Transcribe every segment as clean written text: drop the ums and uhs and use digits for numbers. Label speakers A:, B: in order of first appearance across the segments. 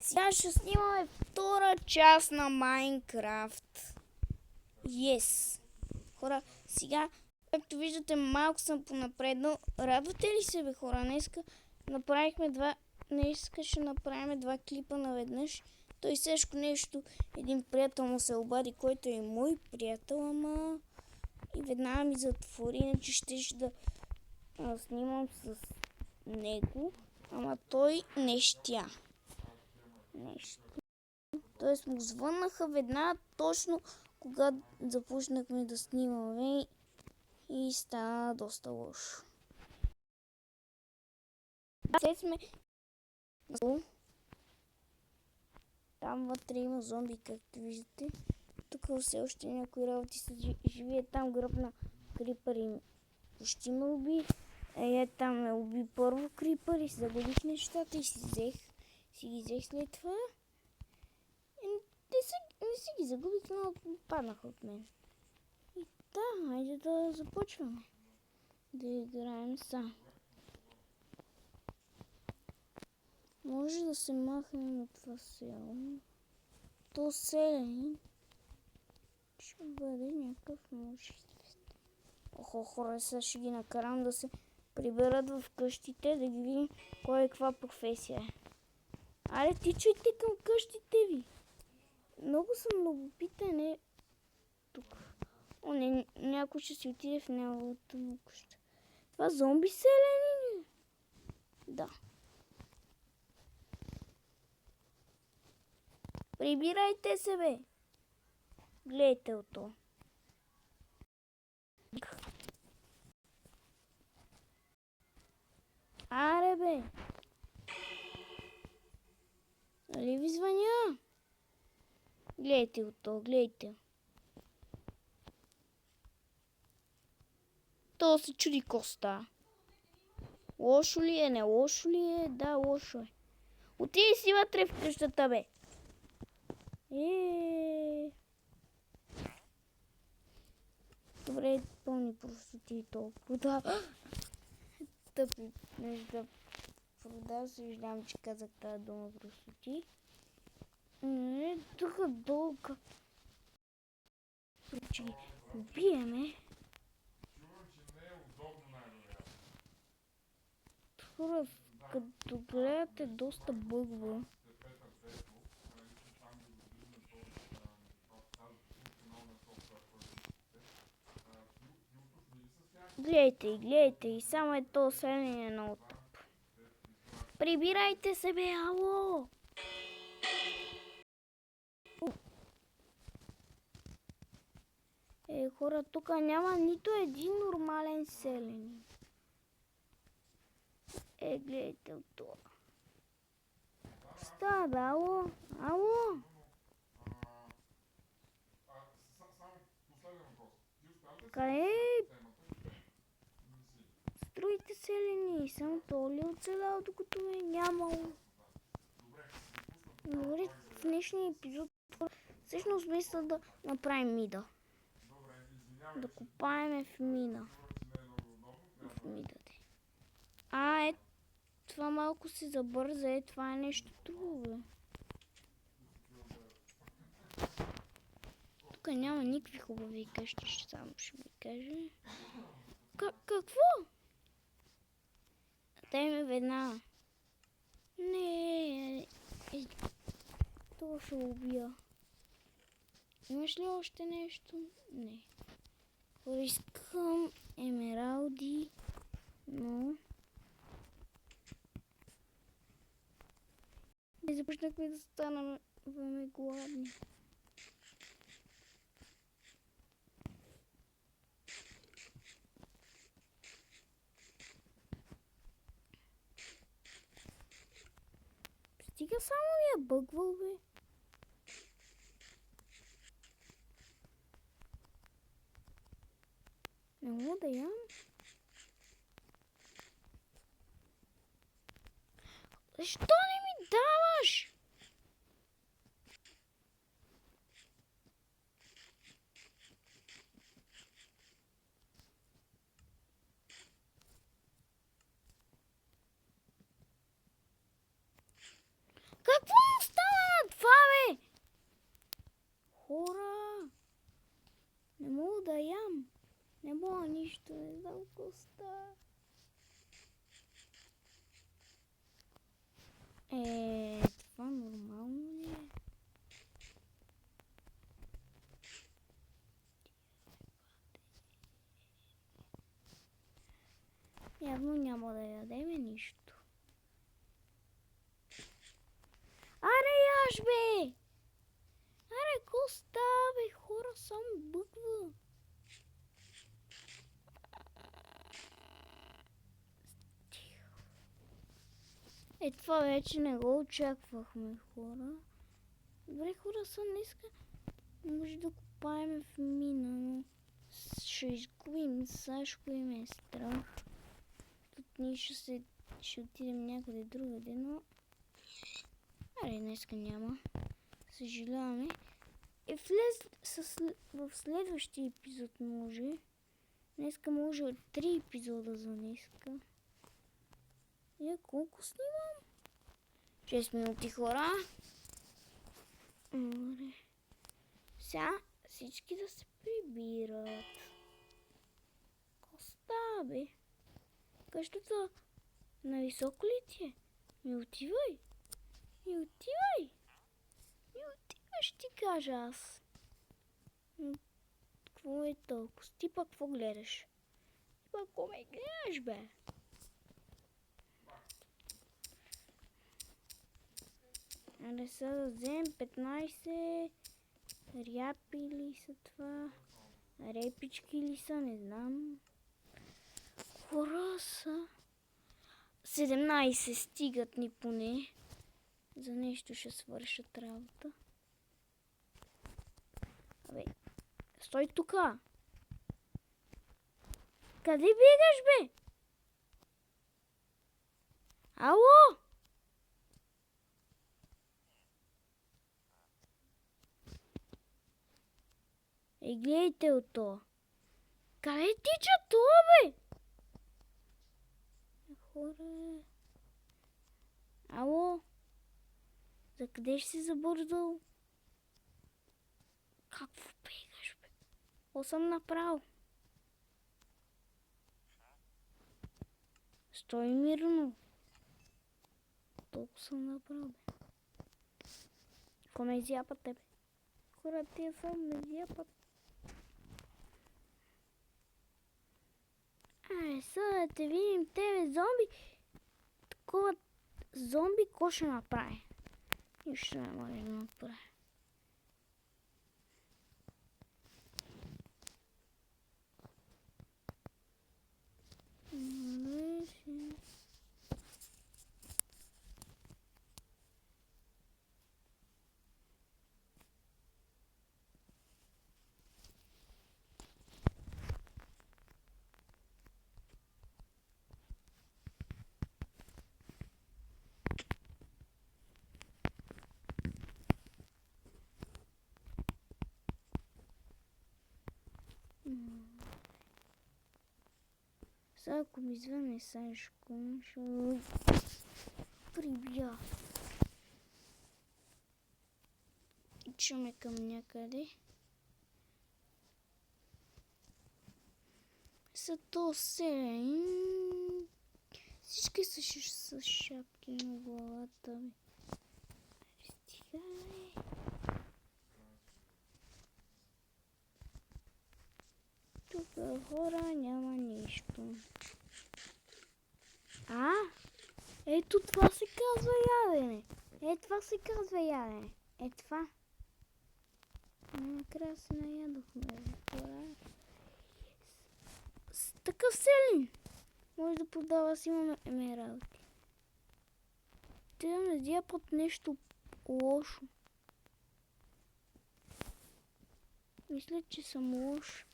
A: Сега ще снимаме втора част на Майнкрафт. Yes. Хора, сега, както виждате, малко съм понапреднал. Радвате ли се, бе, хора? Днеска ще направим два клипа наведнъж. Той също нещо, един приятел му се обади, който е мой приятел, ама и веднага ми затвори, иначе ще да снимам с него, ама той не щя. Тоест му звъннаха веднага, точно когато започнахме да снимаме и стана доста лошо. След сме там вътре има зомби, както виждате. Тук все още някои работи се живее. Там гръбна крипър и почти ме уби. Там ме уби първо крипър и загубих нещата и си ги взех след това. Не си ги загубих, но паднаха от мен. И да, хайде да започваме. Да играем сам. Може да се махнем от това село. То селен ще бъде някакъв множествен. Охо, хора, сега ще ги накарам да се приберат в къщите, да ги видим кой е каква професия е. Аре, тичайте към къщите ви. Много съм любопитен е тук. О, не, някой ще си отиде в неговата му къща. Това зомби селени ли? Да. Прибирайте се, бе. Гледайте ото. Аре, бе. Нали ви звъня? Гледайте ото, гледайте. То се чуди коста. Лошо ли е, не лошо ли е? Да, лошо е. Отиди си вътре в къщата, бе. Добре, пълни простоти и толкова. Да. Тъпи неща. Продал се, виждам, че казах тази дума простоти. Не, тук долу. Че ги убиеме. Хора, като гледате, доста бъгва. Гледайте, и само е то селение е много тъп. Прибирайте се, бе, ало! Хора, тук няма нито един нормален селен. Гледайте от това. Става, бе, ало! Ало! Къде? Строите селени, само то ли оцелял, докато ме нямало. Добре, в днешния епизод всъщност мисля да направим мида. Да копаеме в мина. В мидата. Това малко се забърза, това е нещо друго, бе. Тук няма никакви хубави къщи, само ще ви кажа. Какво? Дай ме веднага. Не, това ще убия. Имаш ли още нещо? Не. Искам емералди, но... И започнахме да станаме гладни. Стига само ми е бъгвал, бе. Не мога да ям. Защо не ми даваш? Какво става? бягаш, бе? Аре, ко става, бе? Хора, само бъква. Това вече не го очаквахме, хора. Добре, хора, са днеска може да копаем в мина, но ще изгубим, сега ще е страх. Тут ние ще отидем някъде другаде, но... Аре, днеска няма. Съжаляваме. В следващия епизод може. Днеска може 3 епизода за днеска. Я колко снимам? 6 минути, хора. Добре. Сега всички да се прибират. Коста, бе? Къщата на високо ли ти е? Ми отивай. Ми отивай. Ми отивай, ще ти кажа аз. Какво е толкова? Ти пак какво гледаш? Ти пак какво ме гледаш, бе? Аре сега да вземем 15 ряпи ли са това? Репички ли са? Не знам. Хора са 17 стигат ни поне. За нещо ще свършат работа. Абе, стой тука! Къде бегаш, бе? Ало! Гледайте от то. Къде тича това, бе? Хора... Ало? За къде ще си забързал? Какво бегаш, бе? Какво съм направил? Стой мирно. Толкова съм направил, бе. Какво ме изяпат тебе? Хора, тия са ме изяпат. Ай, сега да те видим тебе зомби. Такова зомби, какво ще направи? Нищо не може да направи. Сега ако ми звъне Сашко, ще прибия. Ичаме към някъде. Са то селен. Всички са с шапки на главата ми. Стигай. Тук хора няма нищо. Ето това се казва ядене. Това се казва ядене. Това. Накрая се наядохме. С такъв селен. Може да продава си имаме емералди. Те да не дяпат нещо лошо. Мисля, че съм лош.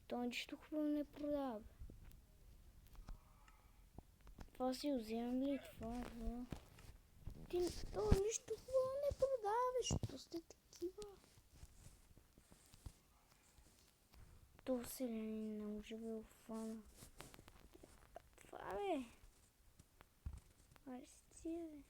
A: То нищо хубаво не продава. Това си вземам ли това? То нищо хубаво не продава, защото сте такива. То селянин не може да фана. Това бе. Арестия бе.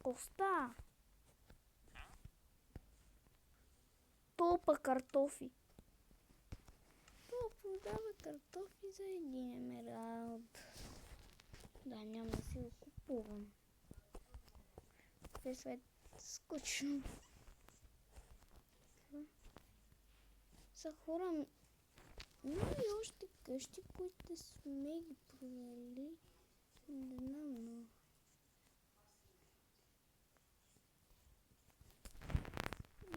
A: Коста. Топа картофи. То продава картофи за 1 емералд. Да, няма да си го купувам. е свет скучно. Са хора, има ли още къщи, които сме ги проверили? Не знам, но...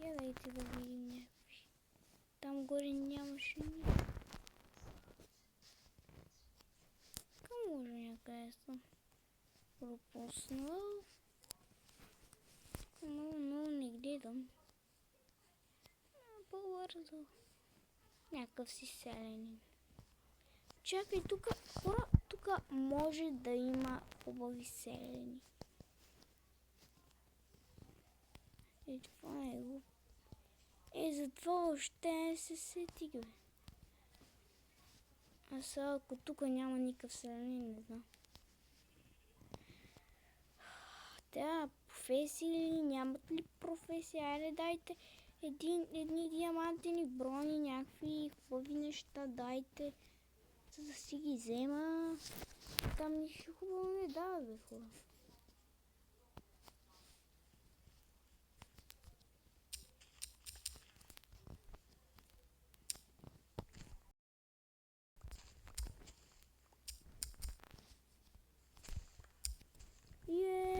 A: Я дайте да видим някакви. Там горе нямаше нищо. Към може някъде съм пропуснал? Но не гледам. По-бързо. Някакъв си селянин. Чакай, тук хора, тук може да има хубави селяни. И това е го. Затова още не се сетих, бе. А сега, ако тук няма никакъв селянин, не знам. Тя професии ли? Нямат ли професия? Айде дайте едни диамантени брони, някакви хубави неща дайте, за да си ги взема. Там нищо хубаво не дава, бе, хора.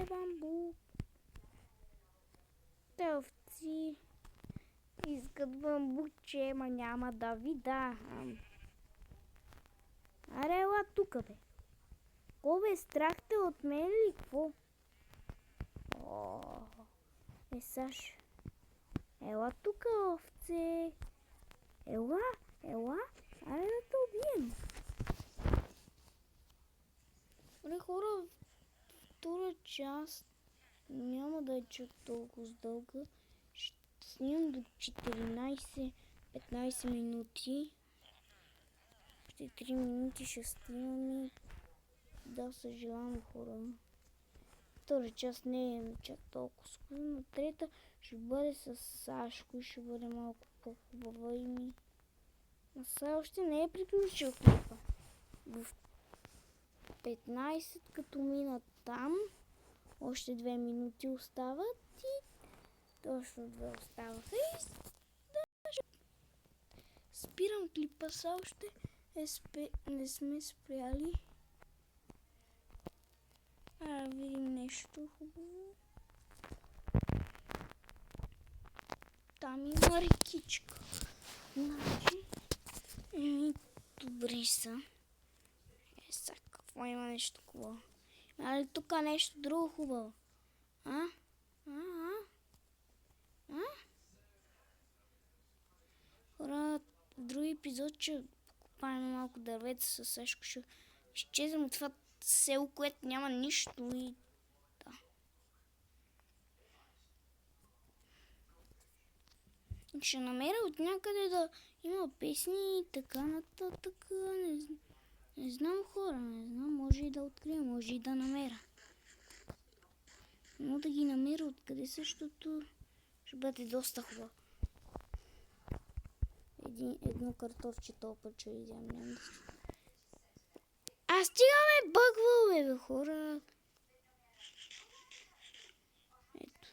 A: Бамбук. Те овци искат бамбукче, ама няма да ви дам. Аре, ела тука, бе. Ко бе, страхте от мен ли? Какво? Саш. Ела тука, овце. Ела. Аре да те убием. Аре, хора, втора част няма да е чак толкова дълга. Ще снимам до 14-15 минути. Още 3 минути ще снимам и да, съжалявам, хора. Втора част не е чак толкова скоро, но трета ще бъде с Сашко и ще бъде малко по-хубава и ми. А сега още не е приключил клипа. В 15, като мина там, още 2 минути остават и точно 2 оставаха и спирам клипа, сега още не сме спряли. Да видим нещо хубаво. Там има рекичка. Значи, добре са. Сега какво има нещо хубаво? Има ли тук нещо друго хубаво? Хора, в други епизод ще покупаем малко дървета със Сашко. Ще изчезвам от това село, което няма нищо и да. Ще намеря от някъде да има песни и така нататък. Не знам, хора, не знам. Може и да открия, може и да намеря. Но да ги намеря откъде, защото ще бъде доста хубаво. Едно картофче толкова, че изям, няма да си. Стига ме бъгвал, бе, хора. Ето.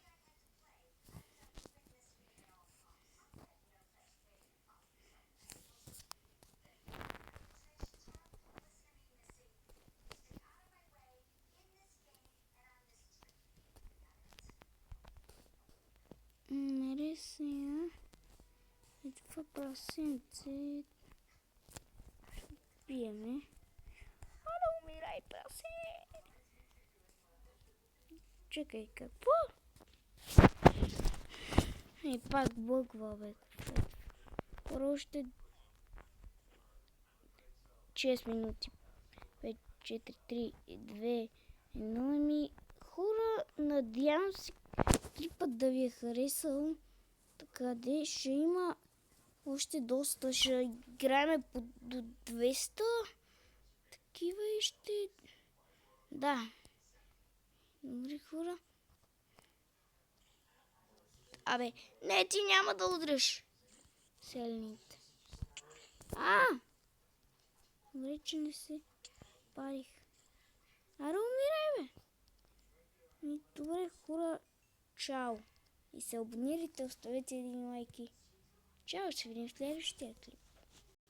A: Мере сега. И това прасенце. Пиеме. Да умирай, прасе! Чакай, какво? И пак бъгва, бе. Още 6 минути. 5, 4, 3, 2, 1. Хора, надявам се клипът да ви е харесал. Така де ще има още доста. Ще играем до 200. Такива и ще... Да. Добре, хора. Абе, не, ти няма да удръш селените. Добре, че не се парих. Аре, умирай, бе. Добре, хора, Чао! И се абонирайте, оставете един лайк и чао, ще видим в следващия клип.